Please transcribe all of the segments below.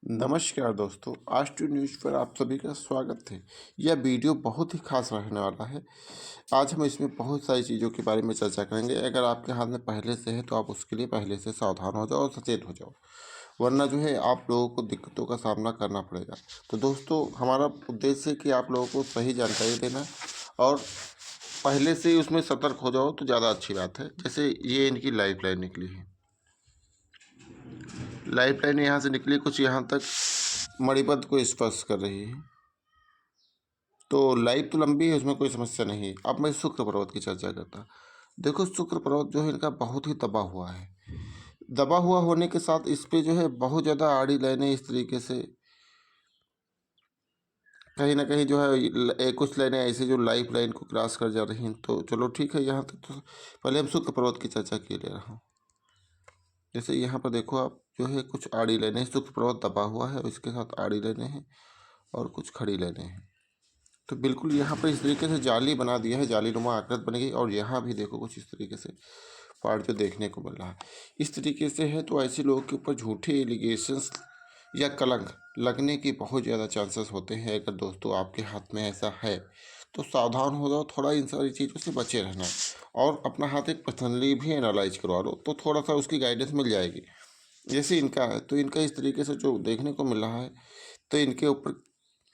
नमस्कार दोस्तों, आज टू न्यूज़ पर आप सभी का स्वागत है। यह वीडियो बहुत ही खास रहने वाला है। आज हम इसमें बहुत सारी चीज़ों के बारे में चर्चा करेंगे। अगर आपके हाथ में पहले से है तो आप उसके लिए पहले से सावधान हो जाओ और सचेत हो जाओ, वरना जो है आप लोगों को दिक्कतों का सामना करना पड़ेगा। तो दोस्तों, हमारा उद्देश्य है कि आप लोगों को सही जानकारी देना और पहले से ही उसमें सतर्क हो जाओ तो ज़्यादा अच्छी बात है। जैसे ये इनकी लाइफ लाइन निकली है, लाइफ लाइन यहाँ से निकली कुछ यहाँ तक मणिपत को स्पर्श कर रही है। तो लाइफ तो लंबी है, उसमें कोई समस्या नहीं है। अब मैं शुक्र पर्वत की चर्चा करता। देखो, शुक्र पर्वत जो है इनका बहुत ही दबा हुआ है। दबा हुआ होने के साथ इस पे जो है बहुत ज़्यादा आड़ी लाइनें इस तरीके से कहीं ना कहीं जो है कुछ लाइनें ऐसे जो लाइफ लाइन को क्रॉस कर जा रही हैं। तो चलो ठीक है, यहाँ तक तो पहले हम शुक्र पर्वत की चर्चा किए ले रहा हूँ। जैसे यहाँ पर देखो आप, जो है कुछ आड़ी लाइनें, शुक्र पर्वत दबा हुआ है और इसके साथ आड़ी लाइनें हैं और कुछ खड़ी लाइनें हैं। तो बिल्कुल यहाँ पर इस तरीके से जाली बना दिया है, जालीनुमा आकृत बन गई। और यहाँ भी देखो कुछ इस तरीके से पार्ट जो देखने को मिल रहा है इस तरीके से है। तो ऐसे लोगों के ऊपर झूठे एलिगेशंस या कलंक लगने की बहुत ज़्यादा चांसेस होते हैं। अगर दोस्तों आपके हाथ में ऐसा है तो सावधान हो जाओ, थोड़ा इन सारी चीज़ों से बचे रहना और अपना हाथ एक पर्सनली भी एनालाइज करवा लो तो थोड़ा सा उसकी गाइडेंस मिल जाएगी। जैसे इनका है तो इनका इस तरीके से जो देखने को मिल रहा है, तो इनके ऊपर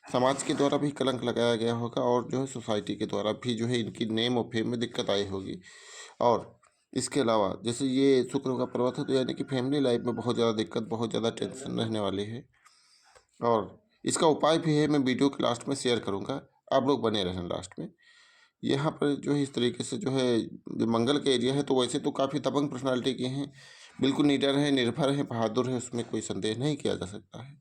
समाज के द्वारा भी कलंक लगाया गया होगा और जो है सोसाइटी के द्वारा भी जो है इनकी नेम और फेम में दिक्कत आई होगी। और इसके अलावा जैसे ये शुक्र का पर्वत है, तो यानी कि फैमिली लाइफ में बहुत ज़्यादा दिक्कत, बहुत ज़्यादा टेंशन रहने वाली है। और इसका उपाय भी है, मैं वीडियो के लास्ट में शेयर करूँगा, आप लोग बने रहें लास्ट में। यहाँ पर जो है इस तरीके से जो है जो मंगल का एरिया है, तो वैसे तो काफ़ी दबंग पर्सनालिटी के हैं, बिल्कुल निडर हैं, निर्भर हैं, बहादुर हैं, उसमें कोई संदेह नहीं किया जा सकता है।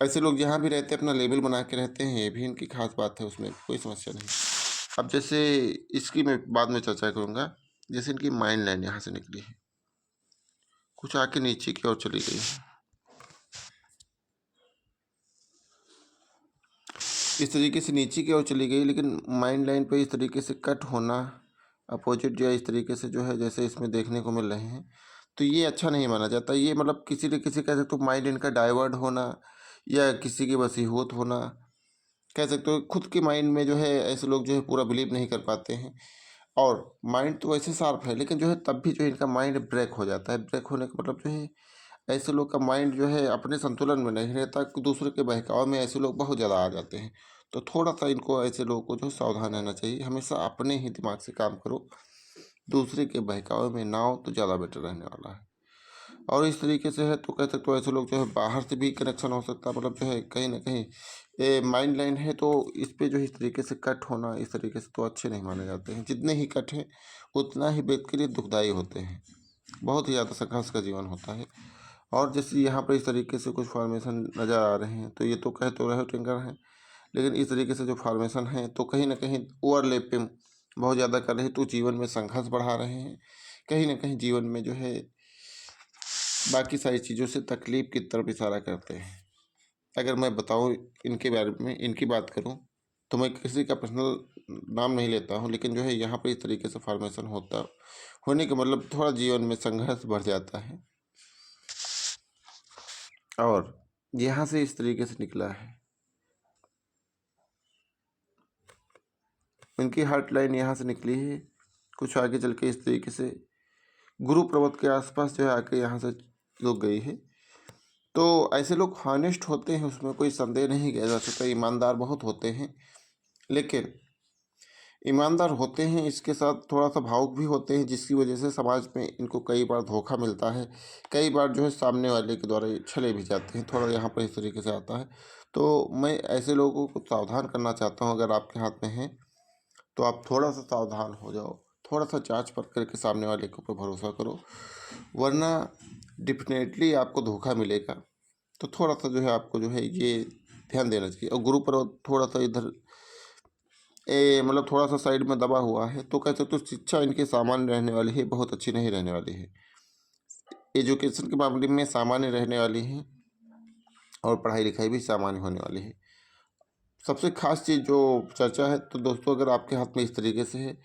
ऐसे लोग जहाँ भी रहते हैं अपना लेबल बना के रहते हैं, ये भी इनकी खास बात है, उसमें कोई समस्या नहीं। अब जैसे इसकी मैं बाद में चर्चा करूँगा। जैसे इनकी माइंड लाइन यहाँ से निकली है, कुछ आके नीचे की ओर चली गई है, इस तरीके से नीचे की ओर चली गई। लेकिन माइंड लाइन पे इस तरीके से कट होना अपोजिट या इस तरीके से जो है जैसे इसमें देखने को मिल रहे हैं, तो ये अच्छा नहीं माना जाता। ये मतलब किसी न किसी कह सकते हो माइंड इनका डाइवर्ट होना या किसी की वसीयत होना, कह सकते हो खुद के माइंड में जो है ऐसे लोग जो है पूरा बिलीव नहीं कर पाते हैं। और माइंड तो वैसे शार्प है, लेकिन जो है तब भी जो है इनका माइंड ब्रेक हो जाता है। ब्रेक होने का मतलब जो है ऐसे लोग का माइंड जो है अपने संतुलन में नहीं रहता, दूसरे के बहकाव में ऐसे लोग बहुत ज़्यादा आ जाते हैं। तो थोड़ा सा इनको, ऐसे लोगों को जो सावधान रहना चाहिए, हमेशा अपने ही दिमाग से काम करो, दूसरे के बहकावे में ना हो तो ज़्यादा बेटर रहने वाला है। और इस तरीके से है तो कह सकते हो ऐसे लोग जो है बाहर से भी कनेक्शन हो सकता है, मतलब जो है कहीं ना कहीं ये माइंड लाइन है तो इस पे जो है इस तरीके से कट होना, इस तरीके से तो अच्छे नहीं माने जाते हैं। जितने ही कट हैं उतना ही व्यक्ति के लिए दुखदायी होते हैं, बहुत ही ज़्यादा संघर्ष का जीवन होता है। और जैसे यहाँ पर इस तरीके से कुछ फॉर्मेशन नज़र आ रहे हैं, तो ये तो कह तो रहे टिंकर हैं, लेकिन इस तरीके से जो फॉर्मेशन है तो कहीं ना कहीं ओवरलैपिंग बहुत ज़्यादा कर रहे हैं, तो जीवन में संघर्ष बढ़ा रहे हैं। कहीं ना कहीं जीवन में जो है बाकी सारी चीज़ों से तकलीफ़ की तरफ इशारा करते हैं। अगर मैं बताऊँ इनके बारे में, इनकी बात करूँ, तो मैं किसी का पर्सनल नाम नहीं लेता हूँ, लेकिन जो है यहाँ पे इस तरीके से फॉर्मेशन होता होने का मतलब थोड़ा जीवन में संघर्ष बढ़ जाता है। और यहाँ से इस तरीके से निकला है, इनकी हार्ट लाइन यहाँ से निकली है, कुछ आगे चल के इस तरीके से गुरु पर्वत के आसपास जो है आके यहाँ से रुक गई है। तो ऐसे लोग हॉनेस्ट होते हैं, उसमें कोई संदेह नहीं किया जा सकता, ईमानदार बहुत होते हैं। लेकिन ईमानदार होते हैं, इसके साथ थोड़ा सा भावुक भी होते हैं, जिसकी वजह से समाज में इनको कई बार धोखा मिलता है, कई बार जो है सामने वाले के द्वारा ये छले भी जाते हैं। थोड़ा यहाँ पर इस तरीके से आता है। तो मैं ऐसे लोगों को सावधान करना चाहता हूँ, अगर आपके हाथ में है तो आप थोड़ा सा सावधान हो जाओ, थोड़ा सा जांच परख करके सामने वाले के ऊपर भरोसा करो, वरना डेफिनेटली आपको धोखा मिलेगा। तो थोड़ा सा जो है आपको जो है ये ध्यान देना चाहिए। और गुरु पर्वत थोड़ा सा इधर मतलब थोड़ा सा साइड में दबा हुआ है, तो कह सकते हो शिक्षा इनकी सामान्य रहने वाली है, बहुत अच्छी नहीं रहने वाली है। एजुकेशन के मामले में सामान्य रहने वाली है और पढ़ाई लिखाई भी सामान्य होने वाली है। सबसे खास चीज़ जो चर्चा है, तो दोस्तों अगर आपके हाथ में इस तरीके से है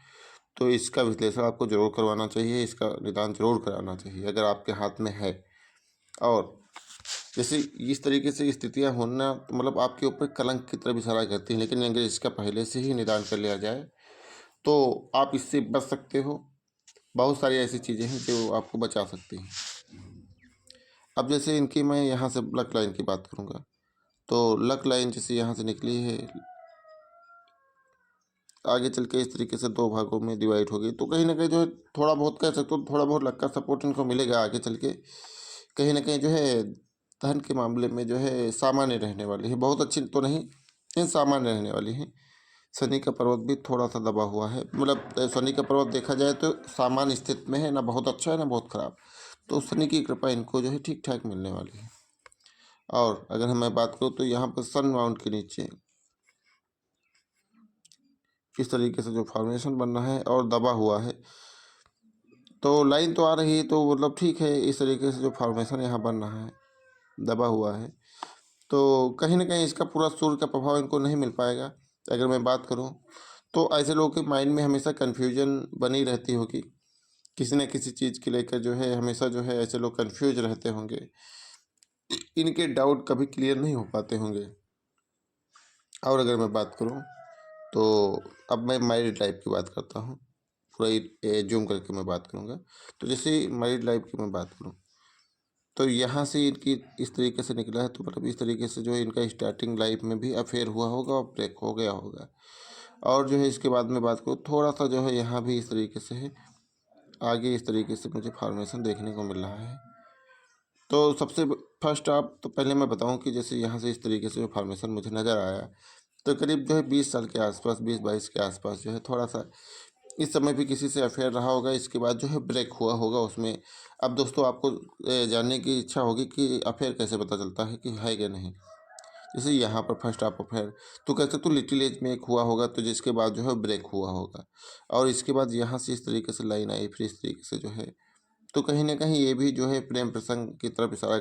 तो इसका विश्लेषण आपको ज़रूर करवाना चाहिए, इसका निदान ज़रूर कराना चाहिए अगर आपके हाथ में है। और जैसे इस तरीके से स्थितियाँ होना तो मतलब आपके ऊपर कलंक की तरफ इशारा करती हैं, लेकिन अगर इसका पहले से ही निदान कर लिया जाए तो आप इससे बच सकते हो। बहुत सारी ऐसी चीज़ें हैं जो आपको बचा सकती हैं। अब जैसे इनकी मैं यहाँ से लक लाइन की बात करूँगा, तो लक लाइन जैसे यहाँ से निकली है, आगे चल के इस तरीके से 2 भागों में डिवाइड हो गई, तो कहीं न कहीं जो है थोड़ा बहुत कह सकते हो, थोड़ा बहुत लक का सपोर्ट इनको मिलेगा आगे चल के। कहीं न कहीं जो है धन के मामले में जो है सामान्य रहने वाली है, बहुत अच्छी तो नहीं, लेकिन सामान्य रहने वाली है। शनि का पर्वत भी थोड़ा-सा दबा हुआ है, मतलब शनि का पर्वत देखा जाए तो सामान्य स्थिति में है, ना बहुत अच्छा है, ना बहुत खराब। तो शनि की कृपा इनको जो है ठीक-ठाक मिलने वाली है। और अगर मैं बात करूँ तो यहाँ पर सन माउंट के नीचे किस तरीके से जो फॉर्मेशन बन रहा है और दबा हुआ है, तो लाइन तो आ रही है, तो मतलब ठीक है, इस तरीके से जो फॉर्मेशन यहाँ बन रहा है, दबा हुआ है, तो कहीं न कहीं इसका पूरा सूर्य का प्रभाव इनको नहीं मिल पाएगा। अगर मैं बात करूँ, तो ऐसे लोगों के माइंड में हमेशा कन्फ्यूजन बनी रहती होगी। किसी न किसी चीज़ को लेकर जो है हमेशा जो है ऐसे लोग कन्फ्यूज़ रहते होंगे। इनके डाउट कभी क्लियर नहीं हो पाते होंगे। और अगर मैं बात करूँ, तो अब मैं मैरिड लाइफ़ की बात करता हूँ। पूरा ज़ूम करके मैं बात करूँगा। तो जैसे मैरिड लाइफ़ की मैं बात करूँ, तो यहाँ से इनकी इस तरीके से निकला है, तो मतलब इस तरीके से जो है इनका स्टार्टिंग लाइफ में भी अफेयर हुआ होगा और ब्रेक हो गया होगा। और जो है इसके बाद में बात करूँ, थोड़ा-सा जो है यहाँ भी इस तरीके से है, आगे इस तरीके से मुझे फॉर्मेशन देखने को मिल रहा है। तो सबसे फर्स्ट आप तो पहले मैं बताऊँ कि जैसे यहाँ से इस तरीके से जो फॉर्मेशन मुझे नज़र आया, तो करीब जो है 20 साल के आसपास, 20-22 के आसपास जो है थोड़ा-सा इस समय भी किसी से अफेयर रहा होगा, इसके बाद जो है ब्रेक हुआ होगा उसमें। अब दोस्तों आपको जानने की इच्छा होगी कि अफेयर कैसे पता चलता है कि है कि नहीं। जैसे यहाँ पर फर्स्ट आप अफेयर तो कह सकते हो लिटिल एज में एक हुआ होगा, तो जिसके बाद जो है ब्रेक हुआ होगा, और इसके बाद यहाँ से इस तरीके से लाइन आई, फिर इस तरीके से जो है, तो कहीं न कहीं ये भी जो है प्रेम प्रसंग की तरफ इशारा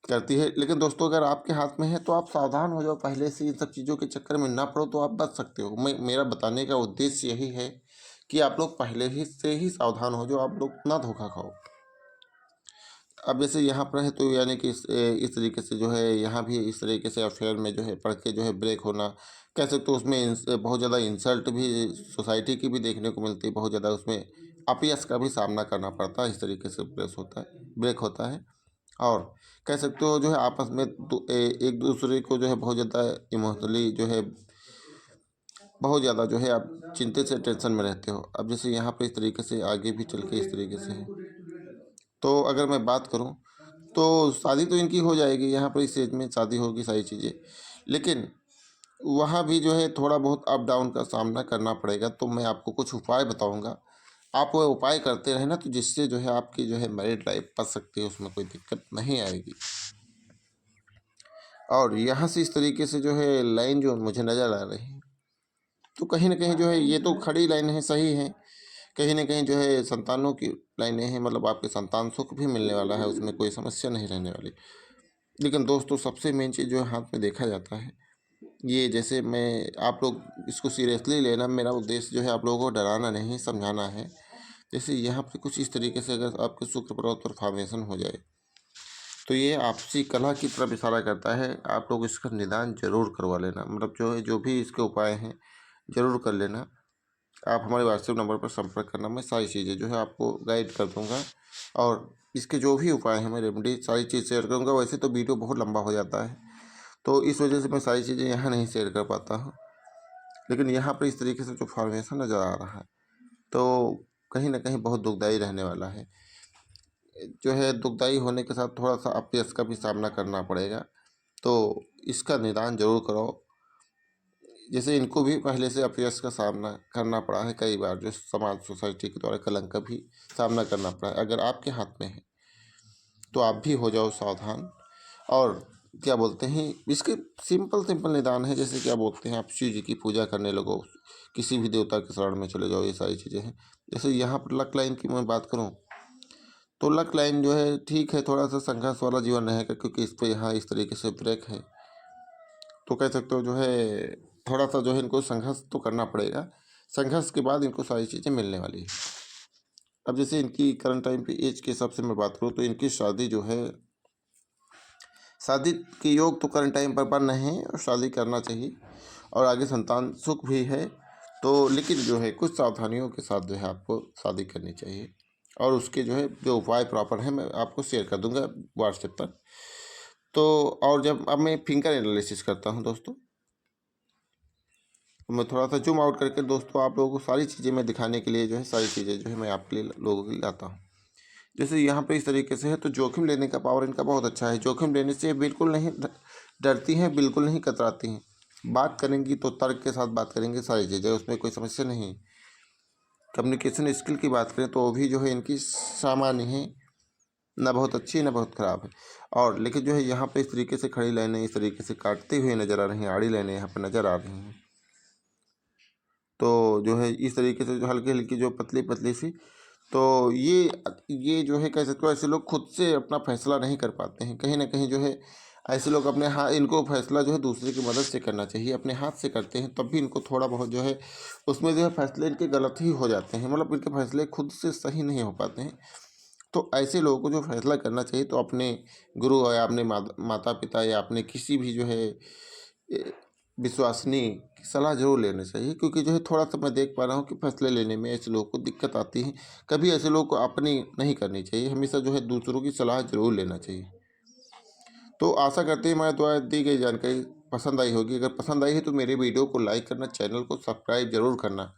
करती है। लेकिन दोस्तों अगर आपके हाथ में है तो आप सावधान हो जाओ, पहले से इन सब चीज़ों के चक्कर में ना पड़ो, तो आप बच सकते हो। मेरा बताने का उद्देश्य यही है कि आप लोग पहले ही से ही सावधान हो जाओ, आप लोग ना धोखा खाओ। अब जैसे यहाँ पर है, तो यानी कि इस तरीके से जो है यहाँ भी इस तरीके से अफेयर में जो है पढ़ के जो है ब्रेक होना, कह सकते हो उसमें बहुत ज़्यादा इंसल्ट भी सोसाइटी की भी देखने को मिलती है, बहुत ज़्यादा उसमें अपयश का भी सामना करना पड़ता है, इस तरीके से ब्रेक होता है। और कह सकते हो जो है आपस में एक दूसरे को जो है बहुत ज़्यादा इमोशनली जो है बहुत ज़्यादा जो है आप चिंतित से टेंशन में रहते हो। अब जैसे यहाँ पे इस तरीके से आगे भी चल के इस तरीके से है, तो अगर मैं बात करूँ, तो शादी तो इनकी हो जाएगी, यहाँ पर इस एज में शादी होगी, सारी चीज़ें। लेकिन वहाँ भी जो है थोड़ा बहुत अप डाउन का सामना करना पड़ेगा, तो मैं आपको कुछ उपाय बताऊँगा। आप वो उपाय करते रहें ना, तो जिससे जो है आपकी जो है मैरिड लाइफ बच सकती है, उसमें कोई दिक्कत नहीं आएगी। और यहाँ से इस तरीके से जो है लाइन जो मुझे नज़र आ रही है, तो कहीं न कहीं जो है ये तो खड़ी लाइन है, सही है। कहीं न कहीं जो है संतानों की लाइनें हैं, मतलब आपके संतान सुख भी मिलने वाला है, उसमें कोई समस्या नहीं रहने वाली। लेकिन दोस्तों सबसे मेन चीज़ जो है हाथ में देखा जाता है, ये जैसे मैं आप लोग इसको सीरियसली लेना, मेरा उद्देश्य जो है आप लोगों को डराना नहीं, समझाना है। जैसे यहाँ पे कुछ इस तरीके से अगर आपके शुक्र पर्वत पर फॉर्मेशन हो जाए, तो ये आपसी कलह की तरफ इशारा करता है। आप लोग इसका निदान ज़रूर करवा लेना, मतलब जो है जो भी इसके उपाय हैं ज़रूर कर लेना। आप हमारे व्हाट्सएप नंबर पर संपर्क करना, मैं सारी चीज़ें जो है आपको गाइड कर दूँगा, और इसके जो भी उपाय हैं मैं रेमेडी सारी चीज़ शेयर करूँगा। वैसे तो वीडियो बहुत लंबा हो जाता है, तो इस वजह से मैं सारी चीज़ें यहाँ नहीं शेयर कर पाता हूँ। लेकिन यहाँ पर इस तरीके से जो फॉर्मेशन नज़र आ रहा है, तो कहीं न कहीं बहुत दुखदाई रहने वाला है। जो है दुखदाई होने के साथ थोड़ा-सा अपयश का भी सामना करना पड़ेगा, तो इसका निदान ज़रूर कराओ। जैसे इनको भी पहले से अपयश का सामना करना पड़ा है कई बार, जो समाज सोसाइटी के द्वारा कलंक का भी सामना करना पड़ा है। अगर आपके हाथ में है, तो आप भी हो जाओ सावधान। और क्या बोलते हैं, इसके सिंपल सिंपल निदान है, जैसे क्या बोलते हैं, आप शिव जी की पूजा करने लगो, किसी भी देवता के शरण में चले जाओ, ये सारी चीज़ें हैं। जैसे यहाँ पर लक लाइन की मैं बात करूँ, तो लक लाइन जो है ठीक है, थोड़ा सा संघर्ष वाला जीवन रहेगा, क्योंकि इस पे यहाँ इस तरीके से ब्रेक है, तो कह सकते हो जो है थोड़ा सा जो है इनको संघर्ष तो करना पड़ेगा। संघर्ष के बाद इनको सारी चीज़ें मिलने वाली है। अब जैसे इनकी करंट टाइम पे एज के हिसाब से मैं बात करूँ, तो इनकी शादी जो है शादी के योग तो करंट टाइम पर बन रहे हैं और शादी करना चाहिए और आगे संतान सुख भी है। तो लेकिन जो है कुछ सावधानियों के साथ जो है आपको शादी करनी चाहिए और उसके जो उपाय प्रॉपर है मैं आपको शेयर कर दूंगा व्हाट्सएप पर। तो और जब अब मैं फिंगर एनालिसिस करता हूं दोस्तों, तो मैं थोड़ा सा जूम आउट करके दोस्तों आप लोगों को सारी चीज़ें मैं दिखाने के लिए सारी चीज़ें जो है मैं आपके लिए लोगों के लिए लाता हूँ। जैसे यहाँ पे इस तरीके से है तो जोखिम लेने का पावर इनका बहुत अच्छा है। जोखिम लेने से बिल्कुल नहीं डरती हैं, बिल्कुल नहीं कतराती हैं। बात करेंगी तो तर्क के साथ बात करेंगे, सारी चीज़ें उसमें कोई समस्या नहीं। कम्युनिकेशन स्किल की बात करें तो वो भी जो है इनकी सामान्य है, ना बहुत अच्छी ना बहुत ख़राब है। और लेकिन जो है यहाँ पे इस तरीके से खड़ी लाइनें इस तरीके से काटते हुए नज़र आ रही हैं, आड़ी लाइनें यहाँ पर नज़र आ रही हैं। तो जो है इस तरीके से जो हल्की हल्की जो पतली पतली सी, तो ये जो है कह सकते हो ऐसे लोग खुद से अपना फैसला नहीं कर पाते हैं। कहीं ना कहीं जो है ऐसे लोग अपने हाथ, इनको फैसला जो है दूसरे की मदद से करना चाहिए। अपने हाथ से करते हैं तब भी इनको थोड़ा बहुत जो है उसमें जो है फैसले इनके गलत ही हो जाते हैं, मतलब इनके फैसले खुद से सही नहीं हो पाते हैं। तो ऐसे लोगों को जो फैसला करना चाहिए तो अपने गुरु या अपने माता पिता या अपने किसी भी जो है विश्वसनीय की सलाह जरूर लेनी चाहिए। क्योंकि जो है थोड़ा सा मैं देख पा रहा हूँ कि फैसले लेने में ऐसे लोगों को दिक्कत आती है। कभी ऐसे लोगों को अपनी नहीं करनी चाहिए, हमेशा जो है दूसरों की सलाह जरूर लेना चाहिए। तो आशा करते हैं हमारे द्वारा दी गई जानकारी पसंद आई होगी। अगर पसंद आई है तो मेरे वीडियो को लाइक करना, चैनल को सब्सक्राइब जरूर करना।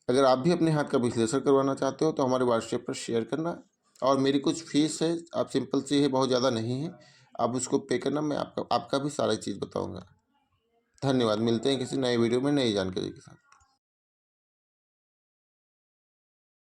अगर आप भी अपने हाथ का विश्लेषण करवाना चाहते हो तो हमारे व्हाट्सएप पर शेयर करना। और मेरी कुछ फीस है, आप सिंपल सी है, बहुत ज़्यादा नहीं है, आप उसको पे करना। मैं आपका आपका भी सारी चीज़ बताऊँगा। धन्यवाद। मिलते हैं किसी नए वीडियो में नई जानकारी के साथ।